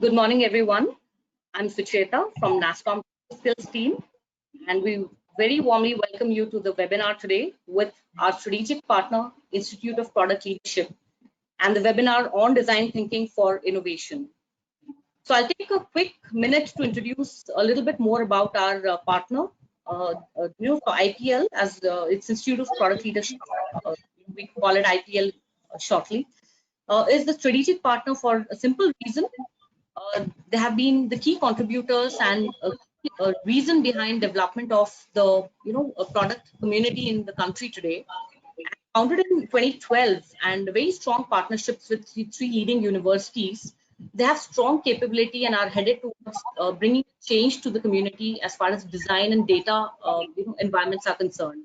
Good morning, everyone. I'm Sucheta from Nasscom Skills team, and we very warmly welcome you to the webinar today with our strategic partner, Institute of Product Leadership, and the webinar on design thinking for innovation. So I'll take a quick minute to introduce a little bit more about our partner, for IPL, as its Institute of Product Leadership. We call it IPL shortly. Is the strategic partner for a simple reason. They have been the key contributors and a reason behind development of the product community in the country today. Founded in 2012 and very strong partnerships with three leading universities, they have strong capability and are headed towards bringing change to the community as far as design and data environments are concerned.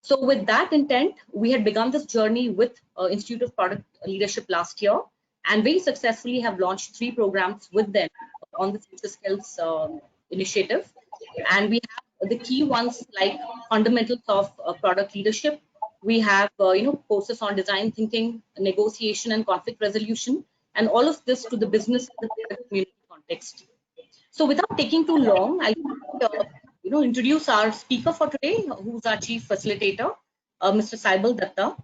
So with that intent, we had begun this journey with Institute of Product Leadership last year, and very successfully have launched 3 programs with them on the FutureSkills initiative. And we have the key ones like fundamentals of product leadership. We have courses on design thinking, negotiation, and conflict resolution, and all of this to the business and the community context. So without taking too long, I'll introduce our speaker for today, who's our chief facilitator, Mr. Saibal Datta.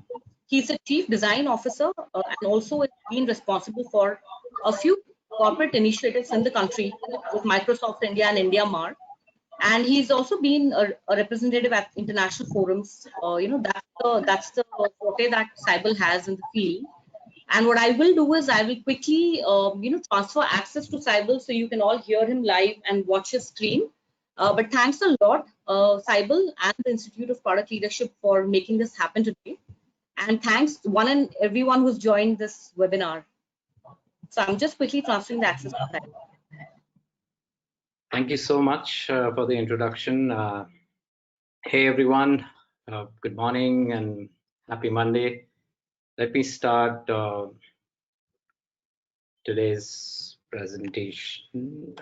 He's a chief design officer and also has been responsible for a few corporate initiatives in the country with Microsoft India and India Mar. And he's also been a representative at international forums. That's the forte that Saibal has in the field. And what I will do is I will quickly, transfer access to Saibal so you can all hear him live and watch his screen. But thanks a lot, Saibal and the Institute of Product Leadership for making this happen today. And thanks one and everyone who's joined this webinar. So I'm just quickly transferring the access to Saibal. Thank you so much for the introduction. Hey everyone, good morning and happy Monday. Let me start today's presentation.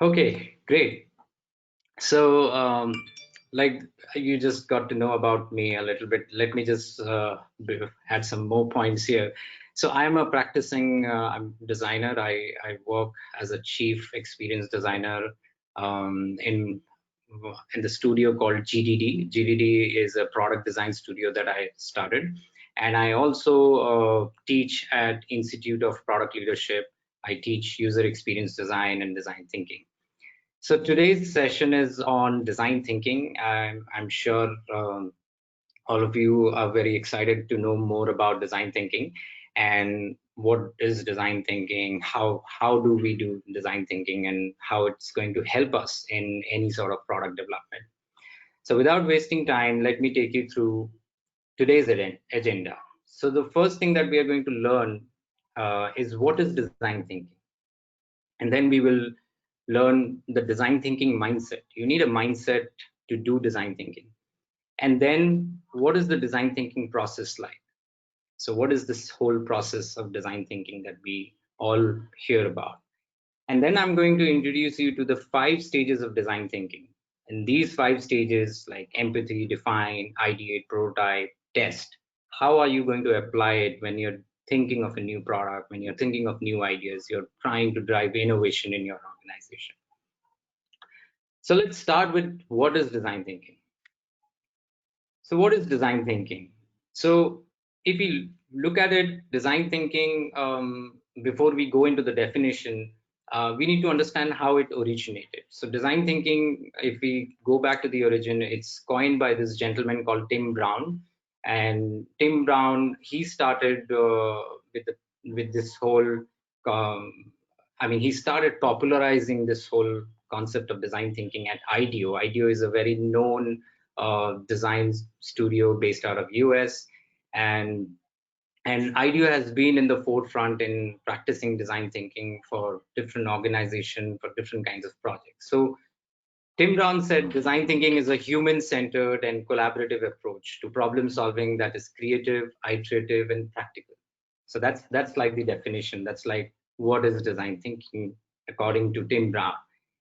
Okay, great. So like you just got to know about me a little bit. Let me just add some more points here. So I'm a practicing designer. I work as a chief experience designer in the studio called GDD. GDD is a product design studio that I started. And I also teach at Institute of Product Leadership. I teach user experience design and design thinking. So today's session is on design thinking. I'm sure all of you are very excited to know more about design thinking and what is design thinking, how do we do design thinking, and how it's going to help us in any sort of product development. So without wasting time, let me take you through today's agenda. So the first thing that we are going to learn is what is design thinking. And then we will learn the design thinking mindset. You need a mindset to do design thinking. And then what is the design thinking process like? So what is this whole process of design thinking that we all hear about? And then I'm going to introduce you to the 5 stages of design thinking. And these 5 stages, like empathy, define, ideate, prototype, test, how are you going to apply it when you're thinking of a new product, when you're thinking of new ideas, you're trying to drive innovation in your organization? So let's start with what is design thinking. So what is design thinking? So if we look at it, design thinking, before we go into the definition, we need to understand how it originated. So design thinking, if we go back to the origin, it's coined by this gentleman called Tim Brown. And Tim Brown, he started with this whole, he started popularizing this whole concept of design thinking at IDEO. IDEO is a very known design studio based out of US, and IDEO has been in the forefront in practicing design thinking for different organizations, for different kinds of projects. So Tim Brown said design thinking is a human-centered and collaborative approach to problem solving that is creative, iterative, and practical. So that's like the definition. That's like what is design thinking according to Tim Brown.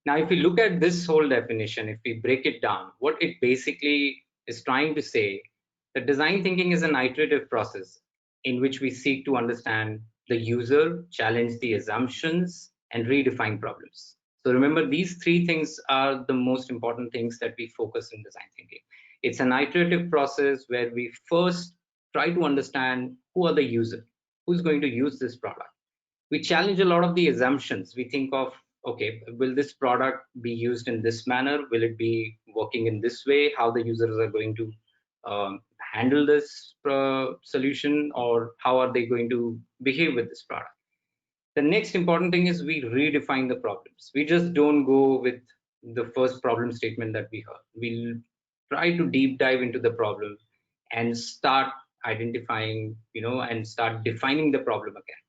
Now, if we look at this whole definition, if we break it down, what it basically is trying to say, that design thinking is an iterative process in which we seek to understand the user, challenge the assumptions, and redefine problems. So remember, these three things are the most important things that we focus in design thinking. It's an iterative process where we first try to understand who are the user, who's going to use this product. We challenge a lot of the assumptions. We think of, okay, will this product be used in this manner? Will it be working in this way? How the users are going to handle this solution, or how are they going to behave with this product? The next important thing is we redefine the problems. We just don't go with the first problem statement that we heard. We'll try to deep dive into the problem and start identifying, and start defining the problem again.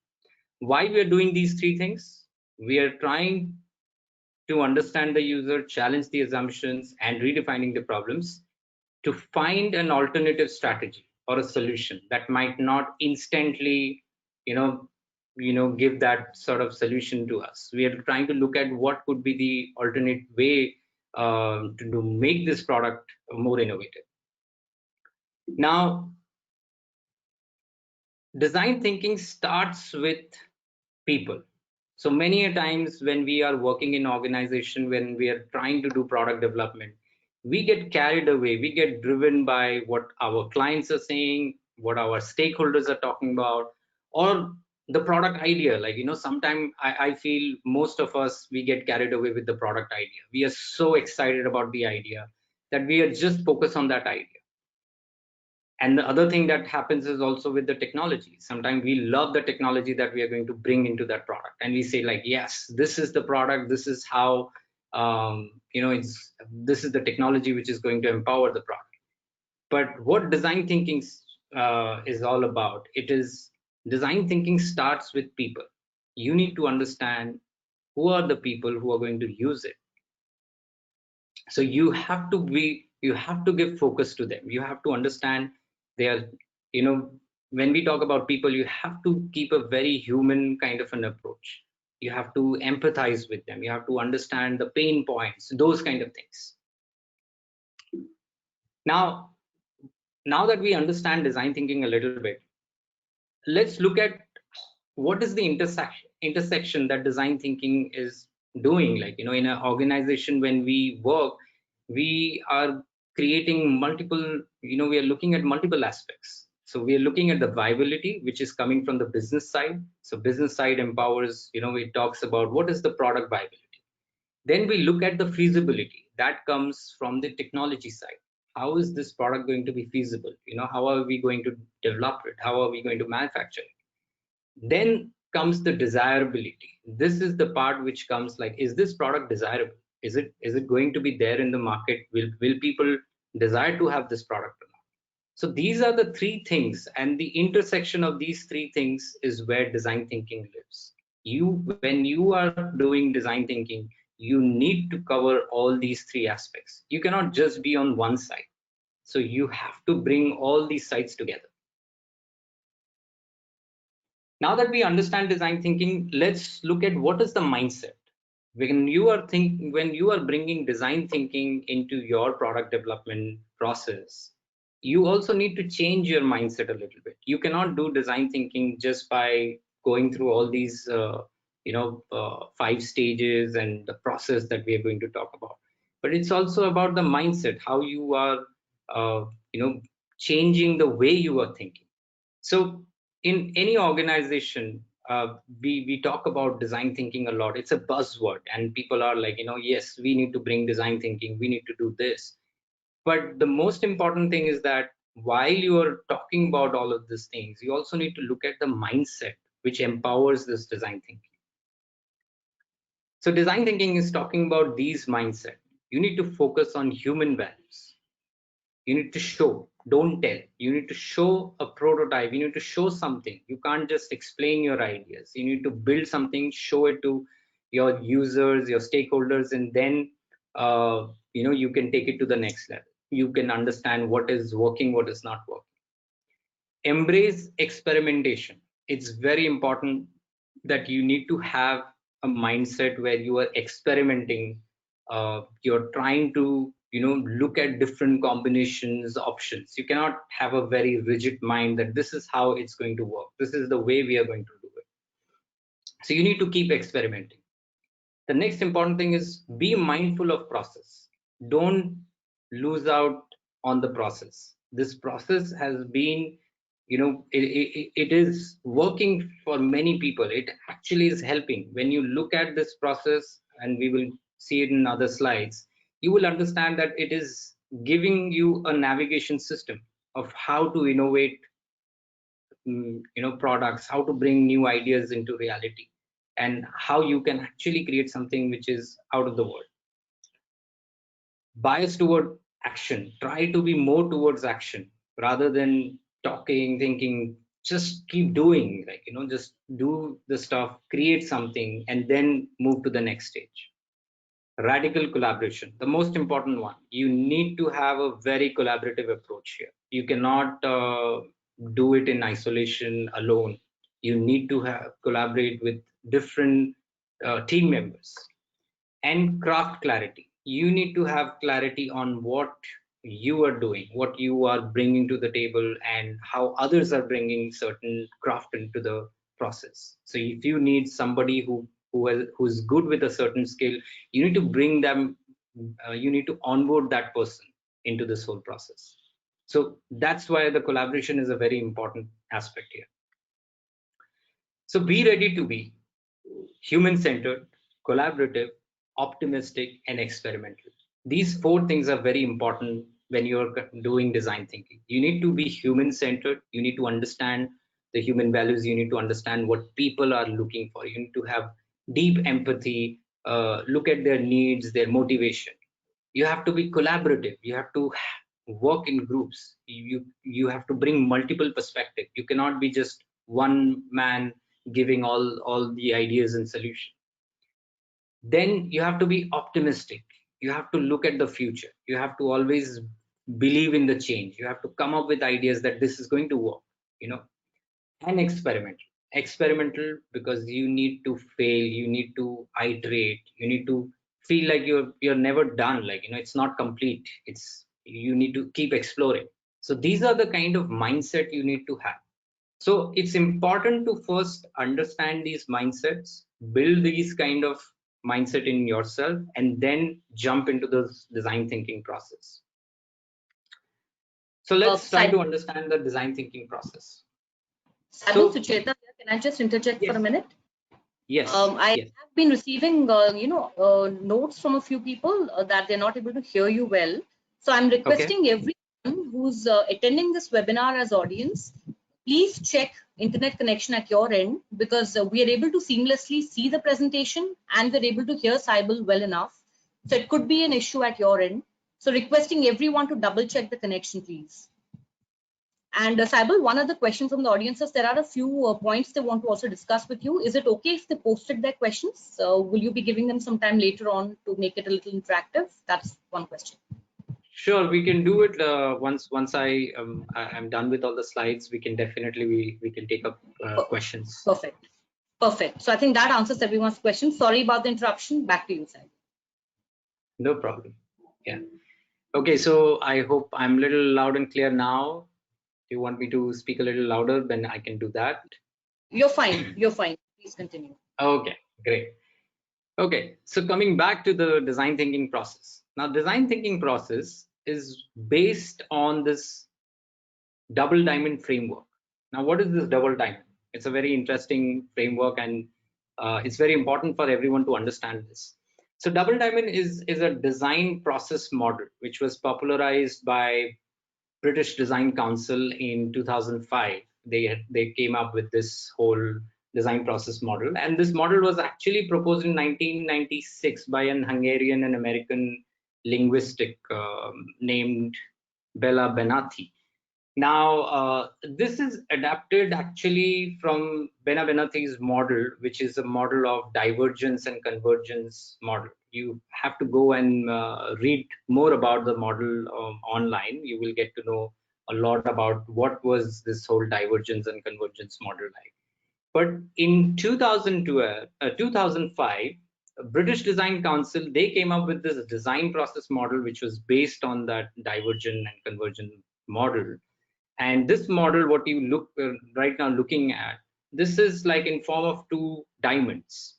Why we are doing these three things? We are trying to understand the user, challenge the assumptions, and redefining the problems to find an alternative strategy or a solution that might not instantly, give that sort of solution to us. We are trying to look at what could be the alternate way to make this product more innovative. Now, design thinking starts with people. So many a times when we are working in organization, when we are trying to do product development, we get carried away, we get driven by what our clients are saying, what our stakeholders are talking about, or the product idea. Like, sometimes I feel most of us, we get carried away with the product idea. We are so excited about the idea that we are just focused on that idea. And the other thing that happens is also with the technology. Sometimes we love the technology that we are going to bring into that product, and we say like, yes, this is the product, this is how, this is the technology which is going to empower the product. But what design thinking is all about, it is design thinking starts with people. You need to understand who are the people who are going to use it. So you have to give focus to them. You have to understand they are, when we talk about people, you have to keep a very human kind of an approach. You have to empathize with them. You have to understand the pain points, those kind of things. Now that we understand design thinking a little bit, let's look at what is the intersection that design thinking is doing. Like, in an organization, when we work, we are creating multiple, we are looking at multiple aspects. So we are looking at the viability, which is coming from the business side. So business side empowers, it talks about what is the product viability. Then we look at the feasibility that comes from the technology side. How is this product going to be feasible? How are we going to develop it? How are we going to manufacture it? Then comes the desirability. This is the part which comes like, is this product desirable? Is it going to be there in the market? Will people desire to have this product or not? So these are the three things, and the intersection of these three things is where design thinking lives. When you are doing design thinking, you need to cover all these three aspects. You cannot just be on one side. So you have to bring all these sides together. Now that we understand design thinking, let's look at what is the mindset. When you are bringing design thinking into your product development process, you also need to change your mindset a little bit. You cannot do design thinking just by going through all these 5 stages and the process that we are going to talk about. But it's also about the mindset, how you are changing the way you are thinking. So in any organization, we talk about design thinking a lot. It's a buzzword, and people are like, yes, we need to bring design thinking, we need to do this. But the most important thing is that while you are talking about all of these things, you also need to look at the mindset which empowers this design thinking. So design thinking is talking about these mindset. You need to focus on human values. You need to show, don't tell. You need to show a prototype. You need to show something. You can't just explain your ideas. You need to build something, show it to your users, your stakeholders, and then you can take it to the next level. You can understand what is working, what is not working. Embrace experimentation. It's very important that you need to have a mindset where you are experimenting. You're trying to look at different combinations, options. You cannot have a very rigid mind that this is how it's going to work, this is the way we are going to do it. So you need to keep experimenting. The next important thing is be mindful of process. Don't lose out on the process. This process has been, it is working for many people. It actually is helping. When you look at this process, and we will see it in other slides, you will understand that it is giving you a navigation system of how to innovate, products, how to bring new ideas into reality, and how you can actually create something which is out of the world. Bias toward action. Try to be more towards action rather than talking, thinking. Just keep doing, just do the stuff, create something, and then move to the next stage. Radical collaboration, the most important one. You need to have a very collaborative approach here. You cannot do it in isolation alone. You need to collaborate with different team members. And craft clarity. You need to have clarity on what you are doing, what you are bringing to the table, and how others are bringing certain craft into the process. So if you need somebody who's good with a certain skill, you need to bring them, you need to onboard that person into this whole process. So that's why the collaboration is a very important aspect here. So be ready to be human-centered, collaborative, optimistic, and experimental. These four things are very important when you're doing design thinking. You need to be human-centered. You need to understand the human values. You need to understand what people are looking for. You need to have deep empathy, look at their needs, their motivation. You have to be collaborative. You have to work in groups. You have to bring multiple perspectives. You cannot be just one man giving all the ideas and solutions. Then you have to be optimistic. You have to look at the future. You have to always believe in the change. You have to come up with ideas that this is going to work, and experimental because you need to fail, you need to iterate, you need to feel like you're never done, it's not complete. It's you need to keep exploring. So these are the kind of mindset you need to have. So it's important to first understand these mindsets, build these kind of mindset in yourself, and then jump into the design thinking process. So let's try to understand the design thinking process. So, Sucheta, can I just interject for a minute? Yes. I have been receiving, notes from a few people that they're not able to hear you well. So I'm requesting everyone who's attending this webinar as audience, please check internet connection at your end, because we are able to seamlessly see the presentation and we're able to hear Saibal well enough. So it could be an issue at your end. So requesting everyone to double check the connection, please. And Saibal, one of the questions from the audience is there are a few points they want to also discuss with you. Is it okay if they posted their questions? Will you be giving them some time later on to make it a little interactive? That's one question. Sure, we can do it once I'm done with all the slides. We can definitely we can take up questions. Perfect. So I think that answers everyone's question. Sorry about the interruption. Back to you, Saibal. No problem. Yeah. Okay, so I hope I'm a little loud and clear now. If you want me to speak a little louder, then I can do that. You're fine. You're fine. Please continue. Okay, great. Okay, so coming back to the design thinking process. Now, design thinking process is based on this double diamond framework. Now, what is this double diamond? It's a very interesting framework, and it's very important for everyone to understand this. So double diamond is a design process model which was popularized by British Design Council in 2005. They came up with this whole design process model, and this model was actually proposed in 1996 by an Hungarian and American linguistic named Bela Benatti. Now, this is adapted actually from Bela Benatti's model, which is a model of divergence and convergence model. You have to go and read more about the model online. You will get to know a lot about what was this whole divergence and convergence model like. But in 2005, British Design Council, they came up with this design process model, which was based on that divergent and convergent model. And this model, what you look right now looking at, this is like in form of two diamonds.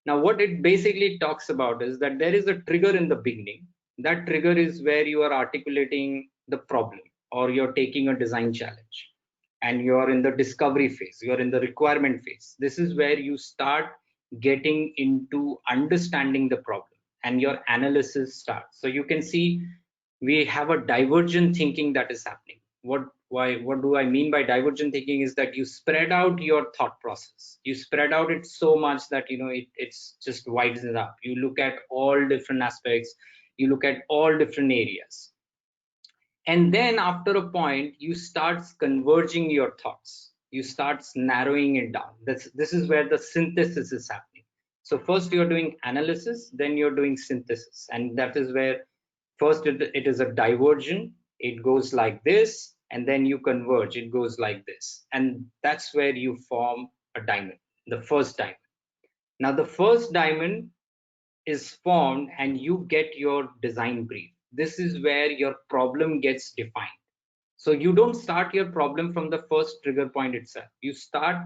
Now, what it basically talks about is that there is a trigger in the beginning. That trigger is where you are articulating the problem, or you're taking a design challenge, and you're in the discovery phase, you're in the requirement phase. This is where you start getting into understanding the problem, and your analysis starts. So you can see we have a divergent thinking that is happening. What do I mean by divergent thinking is that you spread out your thought process. You spread out it so much that it's just widens up. You look at all different aspects, you look at all different areas, and then after a point you start converging your thoughts, you start narrowing it down. This is where the synthesis is happening. So first you're doing analysis, then you're doing synthesis, and that is where first it is a divergent, it goes like this, and then you converge, it goes like this, and that's where you form a diamond, the first diamond. Now the first diamond is formed and you get your design brief. This is where your problem gets defined. So you don't start your problem from the first trigger point itself. You start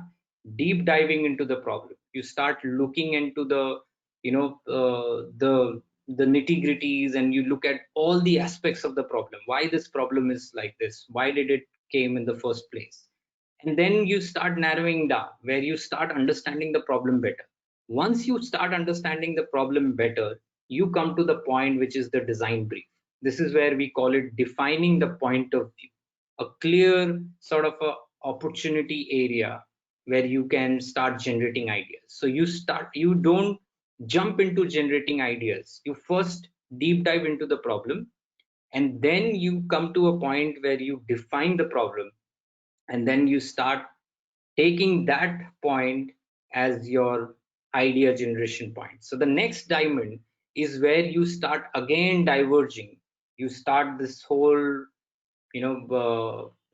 deep diving into the problem. You start looking into the, the nitty gritties, and you look at all the aspects of the problem. Why this problem is like this? Why did it came in the first place? And then you start narrowing down, where you start understanding the problem better. Once you start understanding the problem better, you come to the point which is the design brief. This is where we call it defining the point of view, a clear sort of a opportunity area where you can start generating ideas. So you don't jump into generating ideas. You first deep dive into the problem, and then you come to a point where you define the problem, and then you start taking that point as your idea generation point. So the next diamond is where you start again diverging. You start this whole,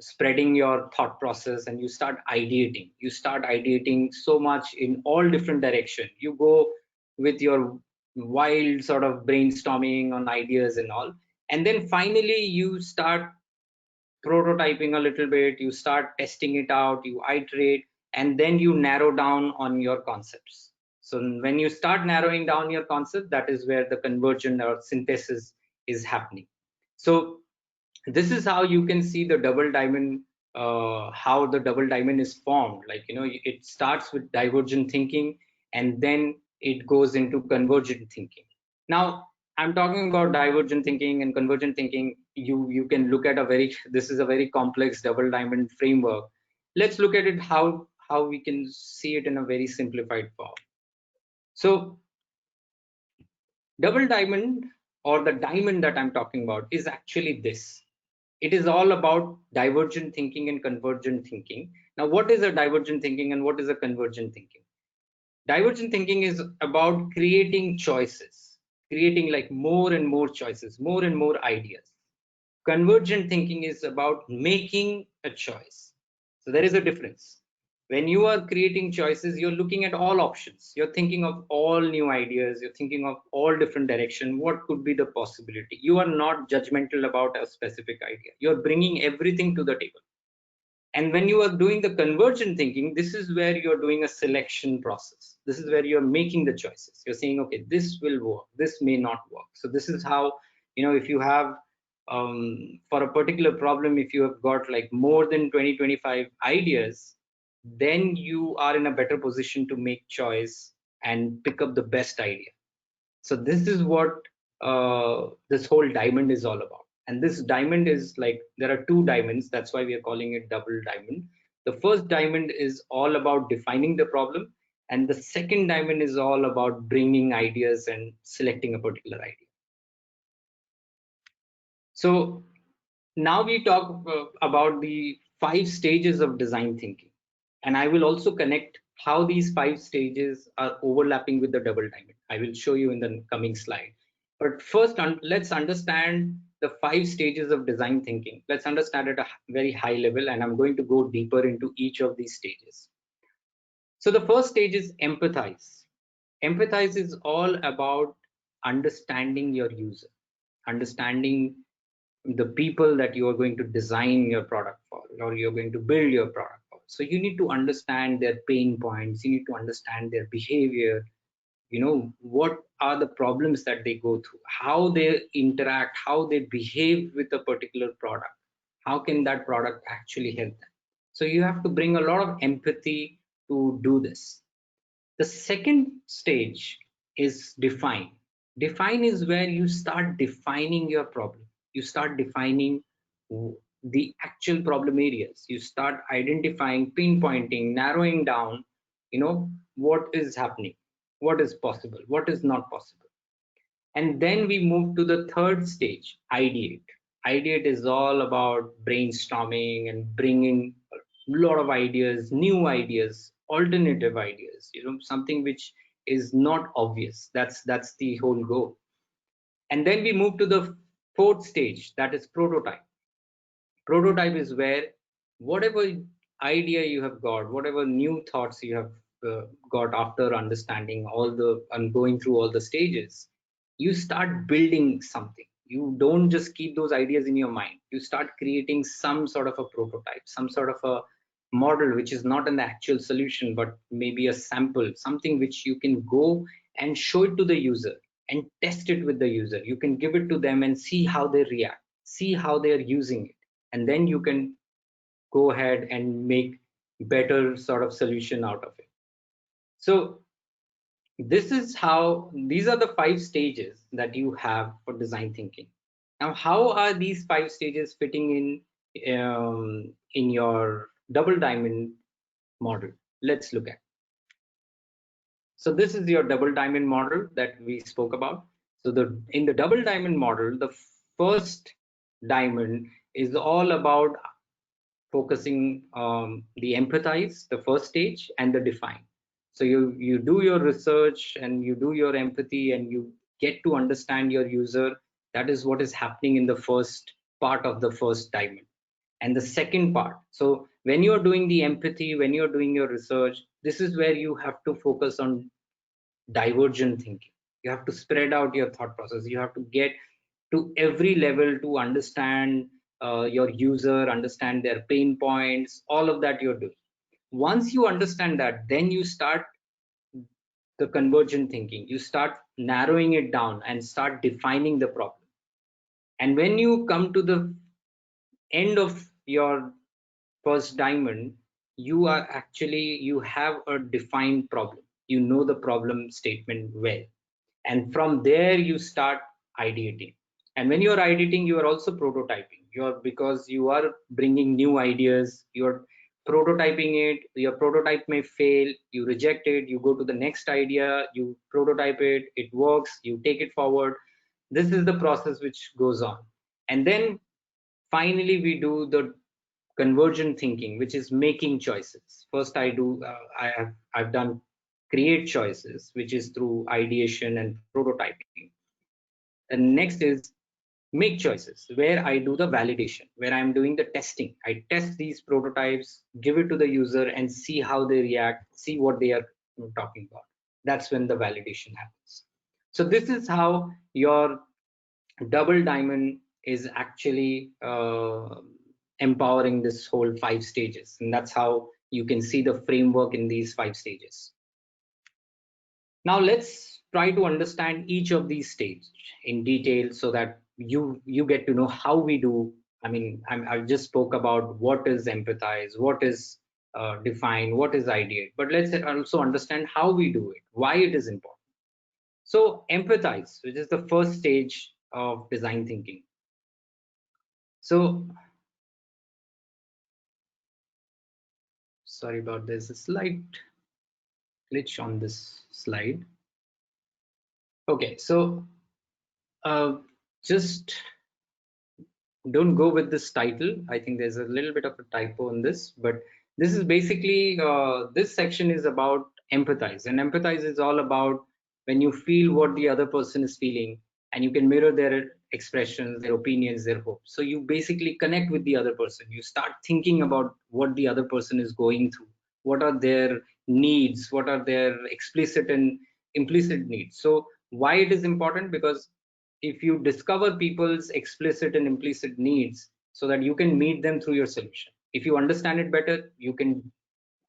spreading your thought process, and you start ideating. You start ideating so much in all different direction. You go with your wild sort of brainstorming on ideas and all, and then finally you start prototyping a little bit, you start testing it out, you iterate, and then you narrow down on your concepts. So when you start narrowing down your concept, that is where the convergence or synthesis is happening. So this is how you can see the double diamond, how the double diamond is formed. Like, it starts with divergent thinking, and then it goes into convergent thinking. Now I'm talking about divergent thinking and convergent thinking. You can look at this is a very complex double diamond framework. Let's look at it how we can see it in a very simplified form. So double diamond, or the diamond that I'm talking about, is actually this. It is all about divergent thinking and convergent thinking. Now, what is a divergent thinking and what is a convergent thinking? Divergent thinking is about creating choices, creating like more and more choices, more and more ideas. Convergent thinking is about making a choice. So there is a difference. When you are creating choices, you're looking at all options. You're thinking of all new ideas. You're thinking of all different direction. What could be the possibility? You are not judgmental about a specific idea. You're bringing everything to the table. And when you are doing the convergent thinking, this is where you're doing a selection process. This is where you're making the choices. You're saying, okay, this will work, this may not work. So this is how, if you have, for a particular problem, if you have got like more than 20-25 ideas, then you are in a better position to make choice and pick up the best idea. So this is what this whole diamond is all about. And this diamond is like, there are two diamonds. That's why we are calling it double diamond. The first diamond is all about defining the problem. And the second diamond is all about bringing ideas and selecting a particular idea. So now we talk about the 5 stages of design thinking. And I will also connect how these 5 stages are overlapping with the double diamond. I will show you in the coming slide. But first, let's understand the 5 stages of design thinking. Let's understand at a very high level, and I'm going to go deeper into each of these stages. So the first stage is empathize. Empathize is all about understanding your user, understanding the people that you are going to design your product for, or you're going to build your product for. So you need to understand their pain points, you need to understand their behavior, what are the problems that they go through, how they interact, how they behave with a particular product, how can that product actually help them. So you have to bring a lot of empathy to do this. The second stage is define. Define is where you start defining your problem. You start defining the actual problem areas. You start identifying, pinpointing, narrowing down, what is happening, what is possible, what is not possible. And then we move to the third stage, ideate. Ideate is all about brainstorming and bringing a lot of ideas, new ideas, alternative ideas, something which is not obvious. That's the whole goal. And then we move to the fourth stage, that is prototype. Prototype is where whatever idea you have got, whatever new thoughts you have got after understanding all the and going through all the stages, you start building something. You don't just keep those ideas in your mind. You start creating some sort of a prototype, some sort of a model which is not an actual solution but maybe a sample, something which you can go and show it to the user and test it with the user. You can give it to them and see how they react, see how they are using it, and then you can go ahead and make better sort of solution out of it. So these are the 5 stages that you have for design thinking. Now, how are these 5 stages fitting in your double diamond model? Let's look at. So this is your double diamond model that we spoke about. So in the double diamond model, the first diamond is all about focusing the empathize, the first stage, and the define. So you do your research and you do your empathy and you get to understand your user. That is what is happening in the first part of the first diamond. And the second part, so when you're doing the empathy, when you're doing your research, this is where you have to focus on divergent thinking. You have to spread out your thought process. You have to get to every level to understand your user, understand their pain points, all of that you're doing. Once you understand that, then you start the convergent thinking. You start narrowing it down and start defining the problem. And when you come to the end of your first diamond, you have a defined problem. You know the problem statement well. And from there you start ideating. And when you're ideating, you are also prototyping. Because you are bringing new ideas, you're prototyping it. Your prototype may fail, you reject it, you go to the next idea, you prototype it, it works, you take it forward. This is the process which goes on. And then finally we do the convergent thinking, which is making choices. First I've done create choices, which is through ideation and prototyping. And next is make choices, where I do the validation, where I'm doing the testing. I test these prototypes, give it to the user and see how they react, see what they are talking about. That's when the validation happens. So this is how your double diamond is actually empowering this whole 5 stages. And that's how you can see the framework in these 5 stages. Now let's try to understand each of these stages in detail so that you get to know how we do. I just spoke about what is empathize, what is define, what is ideate, but let's also understand how we do it, why it is important. So empathize, which is the first stage of design thinking. So sorry about this, a slight glitch on this slide. Okay, so just don't go with this title. I think there's a little bit of a typo in this, but this is basically this section is about empathize, and empathize is all about when you feel what the other person is feeling and you can mirror their expressions, their opinions, their hopes. So you basically connect with the other person. You start thinking about what the other person is going through, what are their needs, what are their explicit and implicit needs. So why it is important? Because if you discover people's explicit and implicit needs so that you can meet them through your solution, if you understand it better, you can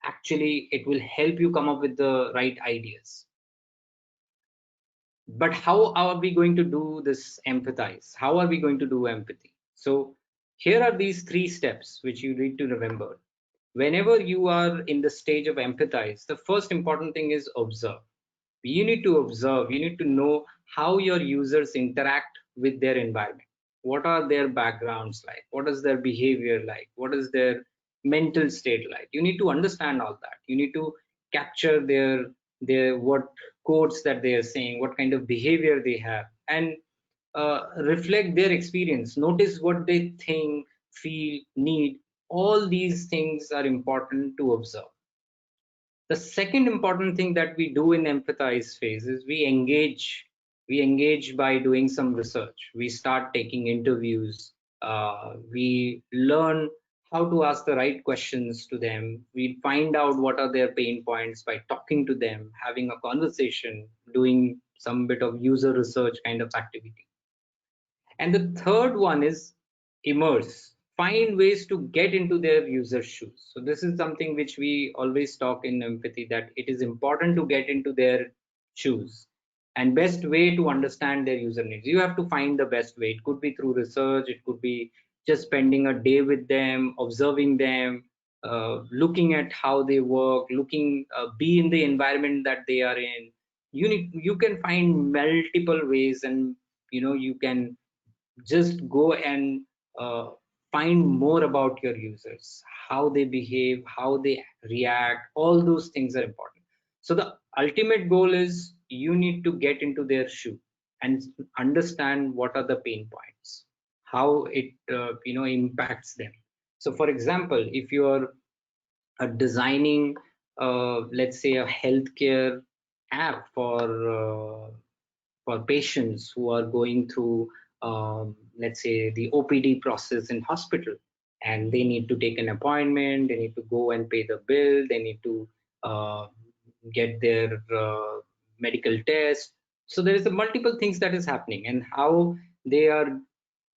actually it will help you come up with the right ideas. But how are we going to do this empathize? How are we going to do empathy? So here are these 3 steps which you need to remember. Whenever you are in the stage of empathize, the first important thing is observe. You need to observe, you need to know how your users interact with their environment. What are their backgrounds like? What is their behavior like? What is their mental state like? You need to understand all that. You need to capture their what codes that they are saying, what kind of behavior they have, and reflect their experience. Notice what they think, feel, need. All these things are important to observe. The second important thing that we do in empathize phase is we engage by doing some research. We start taking interviews. We learn how to ask the right questions to them. We find out what are their pain points by talking to them, having a conversation, doing some bit of user research kind of activity. And the third one is immerse. Find ways to get into their user shoes. So this is something which we always talk in empathy, that it is important to get into their shoes. And best way to understand their user needs. You have to find the best way. It could be through research. It could be just spending a day with them, observing them, looking at how they work, be in the environment that they are in. You can find multiple ways, and you can just go and find more about your users, how they behave, how they react. All those things are important. So the ultimate goal is you need to get into their shoe and understand what are the pain points, how it impacts them. So for example, if you're designing let's say a healthcare app for patients who are going through, let's say, the OPD process in hospital, and they need to take an appointment, they need to go and pay the bill, they need to uh, get their medical test. So there is a multiple things that is happening, and how they are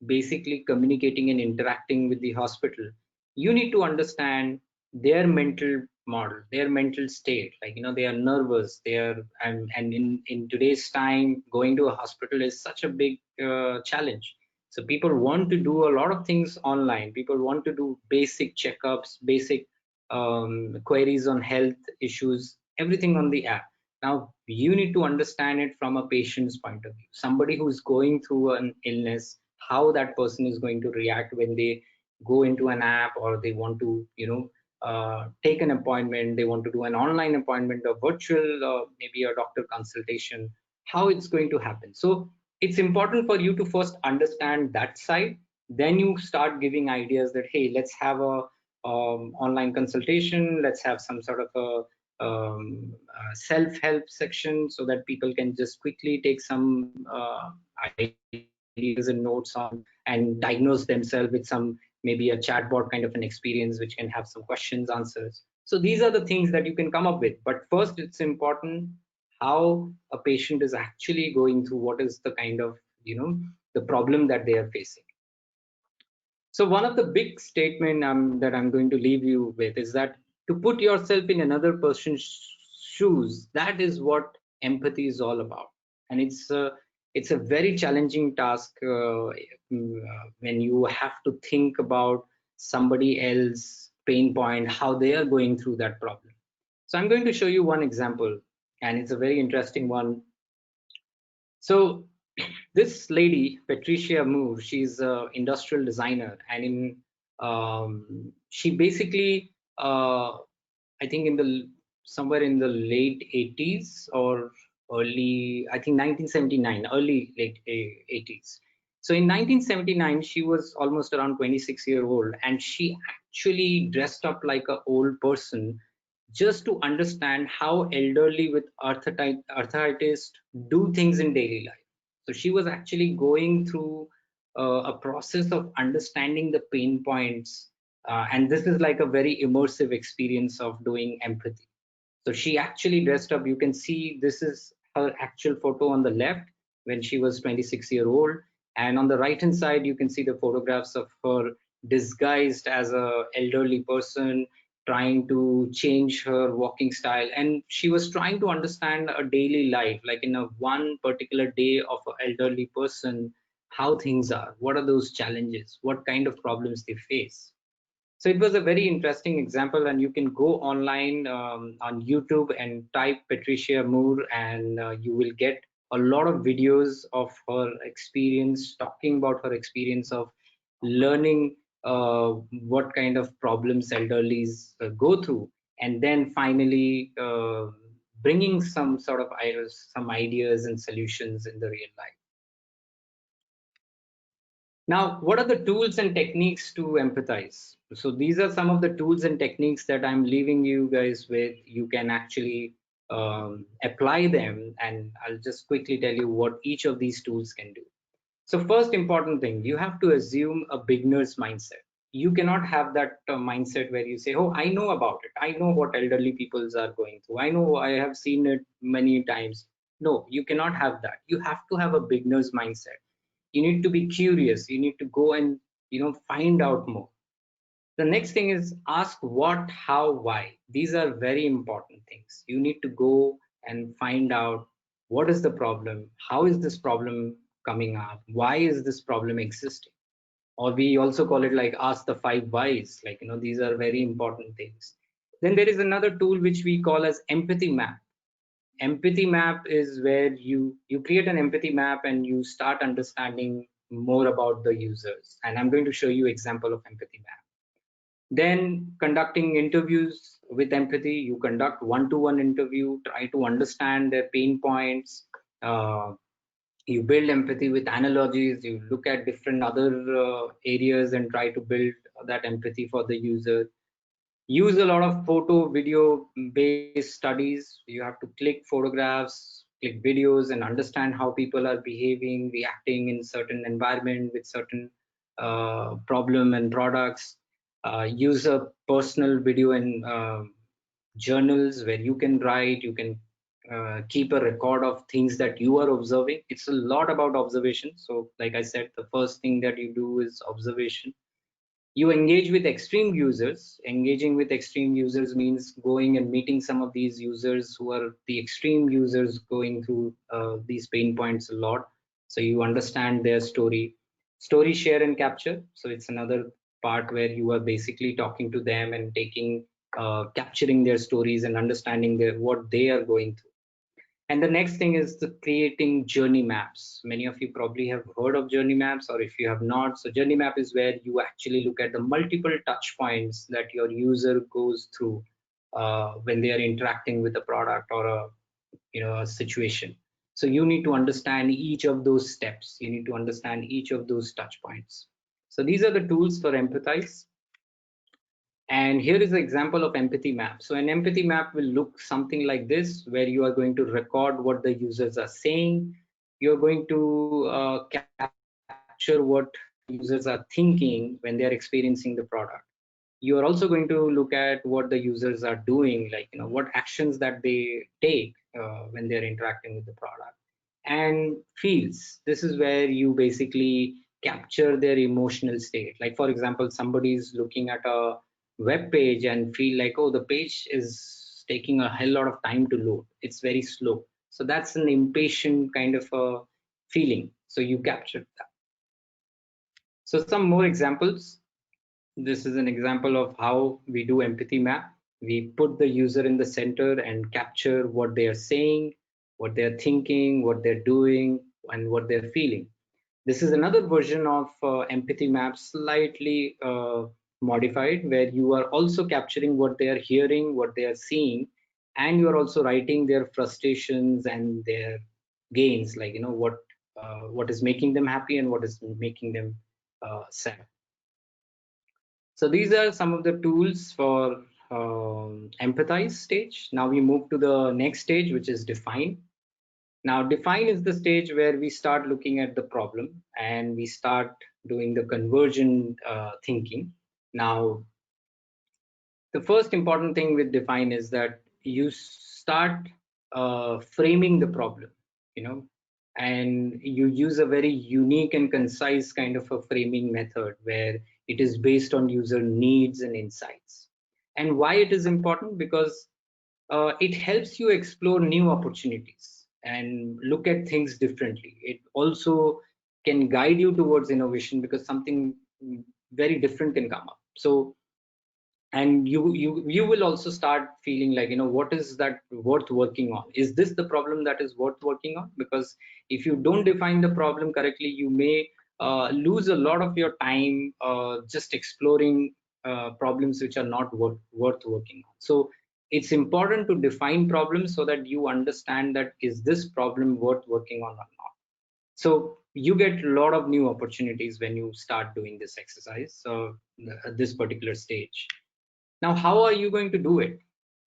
basically communicating and interacting with the hospital. You need to understand their mental model, their mental state. Like, they are nervous, they are, and in today's time, going to a hospital is such a big challenge. So people want to do a lot of things online. People want to do basic checkups, basic queries on health issues, everything on the app. Now you need to understand it from a patient's point of view, somebody who's going through an illness, how that person is going to react when they go into an app, or they want to take an appointment, they want to do an online appointment, a virtual, maybe a doctor consultation, how it's going to happen. So it's important for you to first understand that side. Then you start giving ideas that, hey, let's have a online consultation, let's have some sort of self-help section, so that people can just quickly take some ideas and notes on, and diagnose themselves with some, maybe a chatbot kind of an experience, which can have some questions, answers. So these are the things that you can come up with. But first, it's important how a patient is actually going through, what is the kind of, the problem that they are facing. So one of the big statement that I'm going to leave you with is that to put yourself in another person's shoes, that is what empathy is all about. And it's a very challenging task when you have to think about somebody else pain point, how they are going through that problem. So I'm going to show you one example, and it's a very interesting one. So this lady, Patricia Moore, she's an industrial designer, and she basically, I think somewhere in the late 80s, or early, I think 1979, early late 80s. So in 1979, she was almost around 26-year old, and she actually dressed up like an old person just to understand how elderly with arthritis do things in daily life. So she was actually going through a process of understanding the pain points, and this is like a very immersive experience of doing empathy. So she actually dressed up. You can see this is her actual photo on the left when she was 26-year-old, and on the right hand side you can see the photographs of her disguised as a elderly person, trying to change her walking style, and she was trying to understand a daily life, like in a one particular day of an elderly person, how things are, what are those challenges, what kind of problems they face. So it was a very interesting example, and you can go online on YouTube and type Patricia Moore, and you will get a lot of videos of her experience, talking about her experience of learning what kind of problems elderlies go through, and then finally bringing some sort of some ideas and solutions in the real life. Now, what are the tools and techniques to empathize? So these are some of the tools and techniques that I'm leaving you guys with. You can actually apply them, and I'll just quickly tell you what each of these tools can do. So first important thing, you have to assume a beginner's mindset. You cannot have that mindset where you say, oh, I know about it. I know what elderly peoples are going through. I know, I have seen it many times. No, you cannot have that. You have to have a beginner's mindset. You need to be curious. You need to go and find out more. The next thing is ask what, how, why. These are very important things. You need to go and find out what is the problem, how is this problem coming up, why is this problem existing. Or we also call it like ask the five whys. Like, these are very important things. Then there is another tool which we call as empathy map. Empathy map is where you create an empathy map and you start understanding more about the users, and I'm going to show you example of empathy map. Then conducting interviews with empathy, you conduct one-to-one interview, try to understand their pain points. You build empathy with analogies, you look at different other areas and try to build that empathy for the user. Use a lot of photo video based studies. You have to click photographs, click videos, and understand how people are behaving, reacting in certain environment with certain problem and products. Use a personal video and journals where you can write, you can keep a record of things that you are observing. It's a lot about observation. So like I said, the first thing that you do is observation. You engage with extreme users. Engaging with extreme users means going and meeting some of these users who are the extreme users going through these pain points a lot. So you understand their story. Story share and capture. So it's another part where you are basically talking to them and taking, capturing their stories and understanding what they are going through. And the next thing is the creating journey maps. Many of you probably have heard of journey maps, or if you have not, so journey map is where you actually look at the multiple touch points that your user goes through when they are interacting with a product or a situation. So you need to understand each of those steps. You need to understand each of those touch points. So these are the tools for empathize. And here is an example of empathy map. So an empathy map will look something like this, where you are going to record what the users are saying. You're going to capture what users are thinking when they are experiencing the product. You are also going to look at what the users are doing, like what actions that they take when they're interacting with the product. And feels, this is where you basically capture their emotional state. Like for example, somebody is looking at a web page and feel like, oh, the page is taking a hell lot of time to load, it's very slow. So that's an impatient kind of a feeling, so you captured that. So some more examples. This is an example of how we do empathy map. We put the user in the center and capture what they are saying, what they're thinking, what they're doing, and what they're feeling. This is another version of empathy map, slightly modified, where you are also capturing what they are hearing, what they are seeing, and you are also writing their frustrations and their gains, like what is making them happy and what is making them sad. So these are some of the tools for empathize stage. Now we move to the next stage, which is define. Now define is the stage where we start looking at the problem and we start doing the convergent thinking. Now, the first important thing with define is that you start framing the problem, you know, and you use a very unique and concise kind of a framing method where it is based on user needs and insights. And why it is important? Because it helps you explore new opportunities and look at things differently. It also can guide you towards innovation, because something very different can come up. So, and you will also start feeling like, what is that worth working on? Is this the problem that is worth working on? Because if you don't define the problem correctly, you may lose a lot of your time just exploring problems which are not worth working on. So it's important to define problems so that you understand that is this problem worth working on or not. So you get a lot of new opportunities when you start doing this exercise, at this particular stage. Now, how are you going to do it?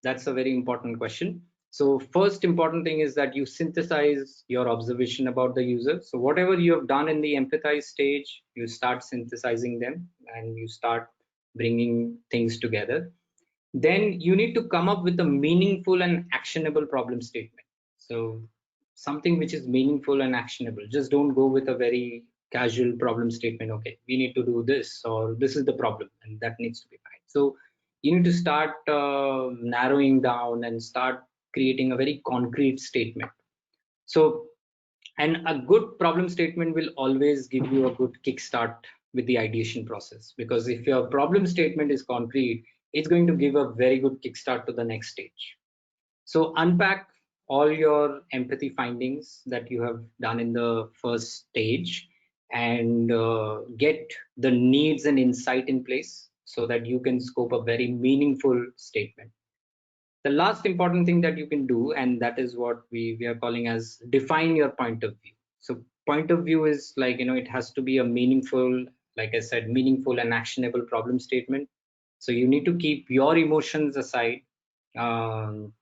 That's a very important question. So first important thing is that you synthesize your observation about the user. So whatever you have done in the empathize stage, you start synthesizing them and you start bringing things together. Then you need to come up with a meaningful and actionable problem statement. So something which is meaningful and actionable. Just don't go with a very casual problem statement. Okay, we need to do this, or this is the problem and that needs to be fine. So you need to start narrowing down and start creating a very concrete statement. So, and a good problem statement will always give you a good kickstart with the ideation process, because if your problem statement is concrete, it's going to give a very good kickstart to the next stage. So unpack all your empathy findings that you have done in the first stage, and get the needs and insight in place so that you can scope a very meaningful statement. The last important thing that you can do, and that is what we are calling as define your point of view. So point of view is like, it has to be a meaningful, like I said, meaningful and actionable problem statement. So you need to keep your emotions aside, um,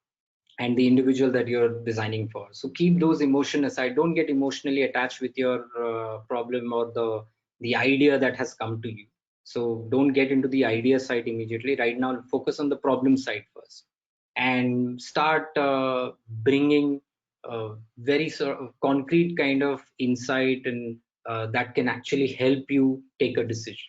and the individual that you're designing for. So keep those emotions aside. Don't get emotionally attached with your problem or the idea that has come to you. So don't get into the idea side immediately. Right now, focus on the problem side first, and start bringing very sort of concrete kind of insight, and that can actually help you take a decision.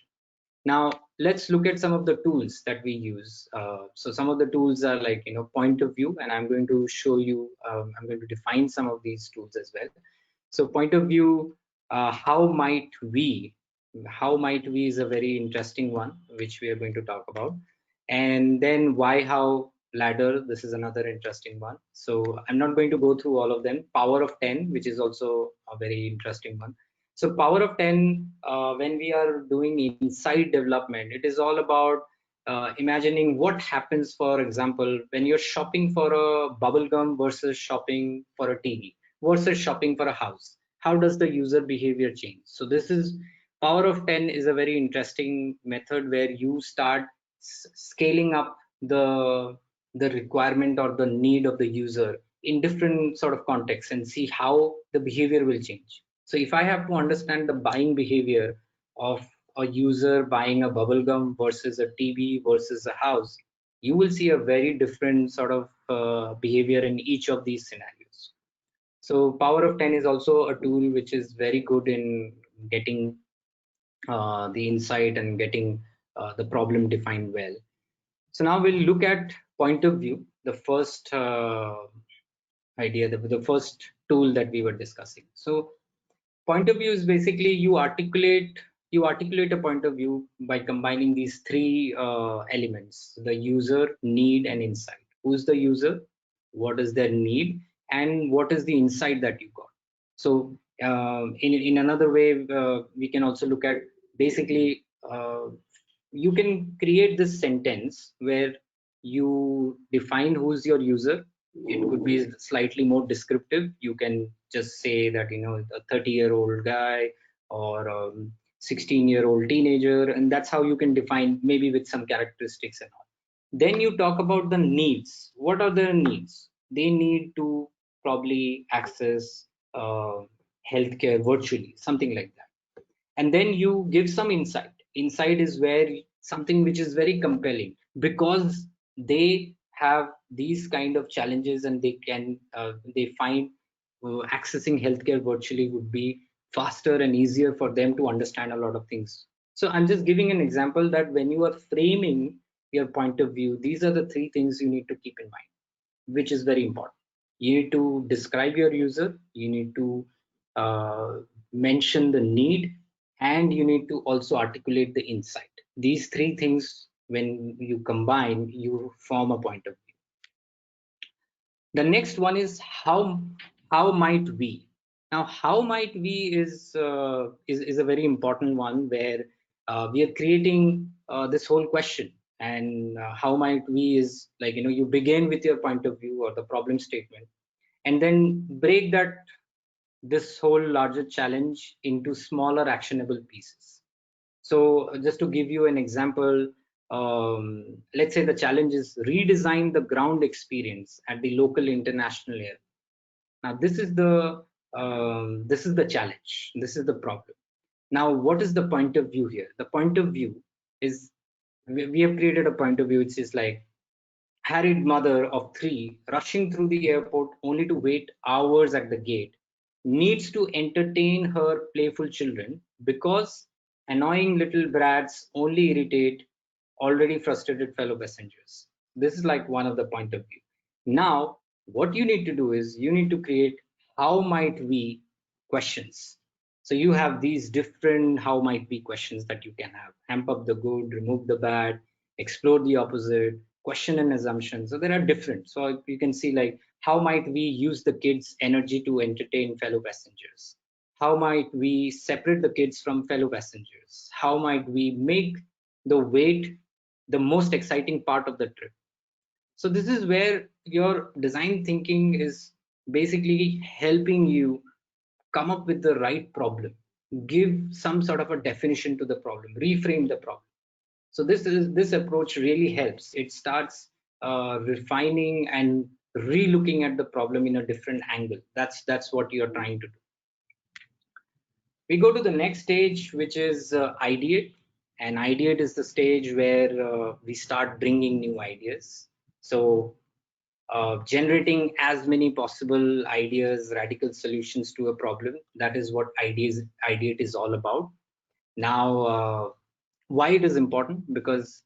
Now, let's look at some of the tools that we use. So some of the tools are like, point of view, and I'm going to show you, I'm going to define some of these tools as well. So point of view, how might we is a very interesting one, which we are going to talk about. And then why, how, ladder, this is another interesting one. So I'm not going to go through all of them. Power of 10, which is also a very interesting one. So power of 10, when we are doing insight development, it is all about imagining what happens, for example, when you're shopping for a bubble gum versus shopping for a TV versus shopping for a house. How does the user behavior change? So this is power of 10 is a very interesting method where you start scaling up the requirement or the need of the user in different sort of contexts and see how the behavior will change. So if I have to understand the buying behavior of a user buying a bubble gum versus a TV versus a house, you will see a very different sort of behavior in each of these scenarios. So power of 10 is also a tool which is very good in getting the insight and getting the problem defined well. So now we'll look at point of view, the first idea, the first tool that we were discussing. So point of view is basically you articulate a point of view by combining these three elements: the user, need, and insight. Who's the user, what is their need, and what is the insight that you got. So in another way, we can also look at basically you can create this sentence where you define who's your user. It could be slightly more descriptive. You can just say that, a 30-year-old guy or 16-year-old teenager, and that's how you can define, maybe with some characteristics and all. Then you talk about the needs. What are their needs? They need to probably access healthcare virtually, something like that. And then you give some insight. Insight is where something which is very compelling, because they have these kind of challenges, and they find accessing healthcare virtually would be faster and easier for them to understand a lot of things. So I'm just giving an example that when you are framing your point of view. These are the three things you need to keep in mind, which is very important. You need to describe your user, you need to uh, mention the need, and you need to also articulate the insight. These three things, when you combine, you form a point of view. The next one is how might we. Now, how might we is a very important one, where we are creating this whole question. And how might we is like, you begin with your point of view or the problem statement, and then break that this whole larger challenge into smaller actionable pieces. So just to give you an example, let's say the challenge is redesign the ground experience at the local international airport. Now this is the challenge. This is the problem. Now, what is the point of view here? The point of view is, we have created a point of view which is like, harried mother of three rushing through the airport only to wait hours at the gate needs to entertain her playful children because annoying little brats only irritate already frustrated fellow passengers. This is like one of the point of view. Now, what you need to do is you need to create how might we questions. So you have these different how might be questions that you can have: amp up the good, remove the bad, explore the opposite, question and assumption. So there are different. So you can see like, how might we use the kids' energy to entertain fellow passengers? How might we separate the kids from fellow passengers? How might we make the wait the most exciting part of the trip? So this is where your design thinking is basically helping you come up with the right problem, give some sort of a definition to the problem, reframe the problem. So this approach really helps. It starts refining and re-looking at the problem in a different angle. That's what you're trying to do. We go to the next stage, which is ideate. And ideate is the stage where we start bringing new ideas. So generating as many possible ideas, radical solutions to a problem. That is what ideate is all about. Now, why it is important? Because